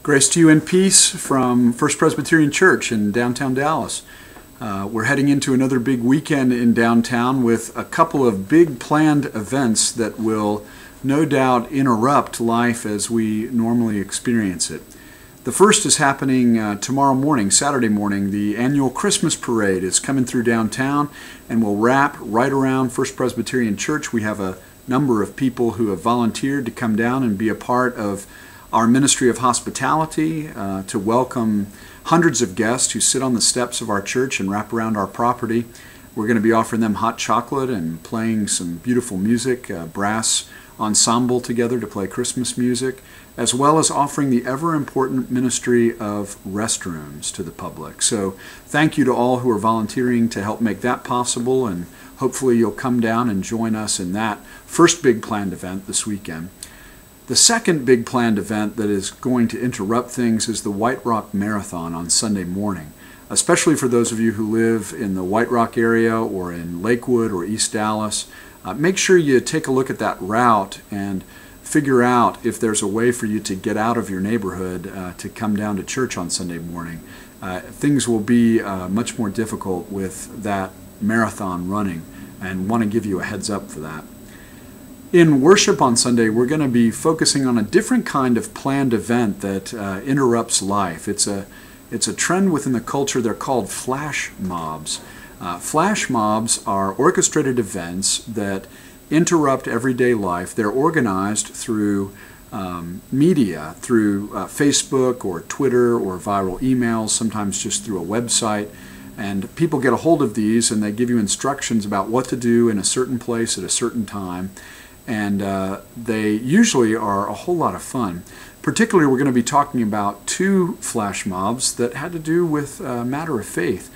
Grace to you and peace from First Presbyterian Church in downtown Dallas. We're heading into another big weekend in downtown with a couple of big planned events that will no doubt interrupt life as we normally experience it. The first is happening tomorrow morning, Saturday morning. The annual Christmas parade is coming through downtown and will wrap right around First Presbyterian Church. We have a number of people who have volunteered to come down and be a part of our ministry of hospitality to welcome hundreds of guests who sit on the steps of our church and wrap around our property. We're going to be offering them hot chocolate and playing some beautiful music, brass ensemble together to play Christmas music, as well as offering the ever-important ministry of restrooms to the public. So thank you to all who are volunteering to help make that possible, and hopefully you'll come down and join us in that first big planned event this weekend. The second big planned event that is going to interrupt things is the White Rock Marathon on Sunday morning, especially for those of you who live in the White Rock area or in Lakewood or East Dallas. Make sure you take a look at that route and figure out if there's a way for you to get out of your neighborhood to come down to church on Sunday morning. Things will be much more difficult with that marathon running, and want to give you a heads up for that. In worship on Sunday, we're going to be focusing on a different kind of planned event that interrupts life. It's a trend within the culture. They're called flash mobs. Flash mobs are orchestrated events that interrupt everyday life. They're organized through media, through Facebook or Twitter or viral emails, sometimes just through a website. And people get a hold of these and they give you instructions about what to do in a certain place at a certain time. And they usually are a whole lot of fun. Particularly, we're going to be talking about two flash mobs that had to do with a matter of faith.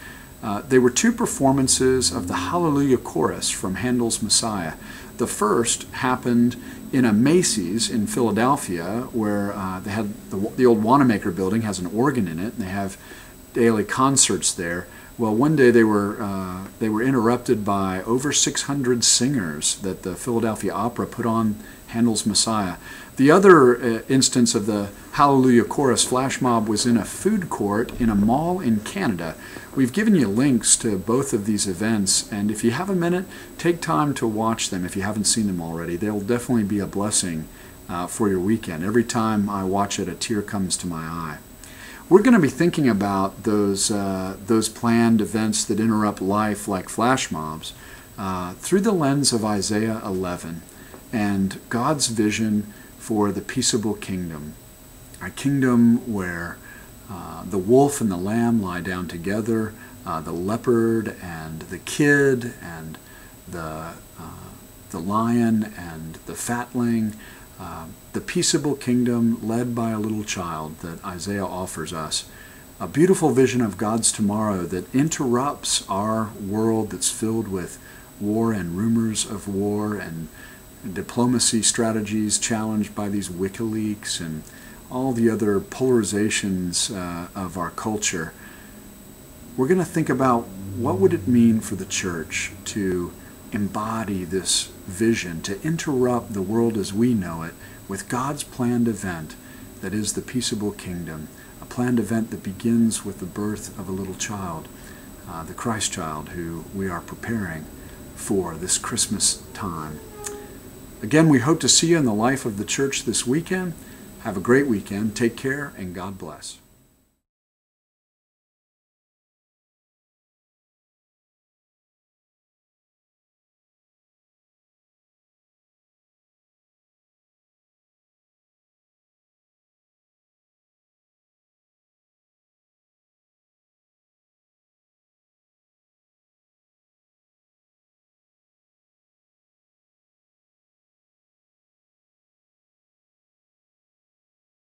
They were two performances of the Hallelujah Chorus from Handel's Messiah. The first happened in a Macy's in Philadelphia, where they had the old Wanamaker building has an organ in it, and they have daily concerts there. Well, one day they were interrupted by over 600 singers that the Philadelphia Opera put on Handel's Messiah. The other instance of the Hallelujah Chorus flash mob was in a food court in a mall in Canada. We've given you links to both of these events, and if you have a minute, take time to watch them if you haven't seen them already. They'll definitely be a blessing for your weekend. Every time I watch it, a tear comes to my eye. We're going to be thinking about those planned events that interrupt life like flash mobs through the lens of Isaiah 11 and God's vision for the peaceable kingdom, a kingdom where the wolf and the lamb lie down together, the leopard and the kid and the lion and the fatling, the peaceable kingdom led by a little child that Isaiah offers us. A beautiful vision of God's tomorrow that interrupts our world that's filled with war and rumors of war and diplomacy strategies challenged by these WikiLeaks and all the other polarizations of our culture. We're going to think about what would it mean for the church to embody this vision, to interrupt the world as we know it with God's planned event that is the peaceable kingdom, a planned event that begins with the birth of a little child, the Christ child who we are preparing for this Christmas time. Again, we hope to see you in the life of the church this weekend. Have a great weekend. Take care, and God bless.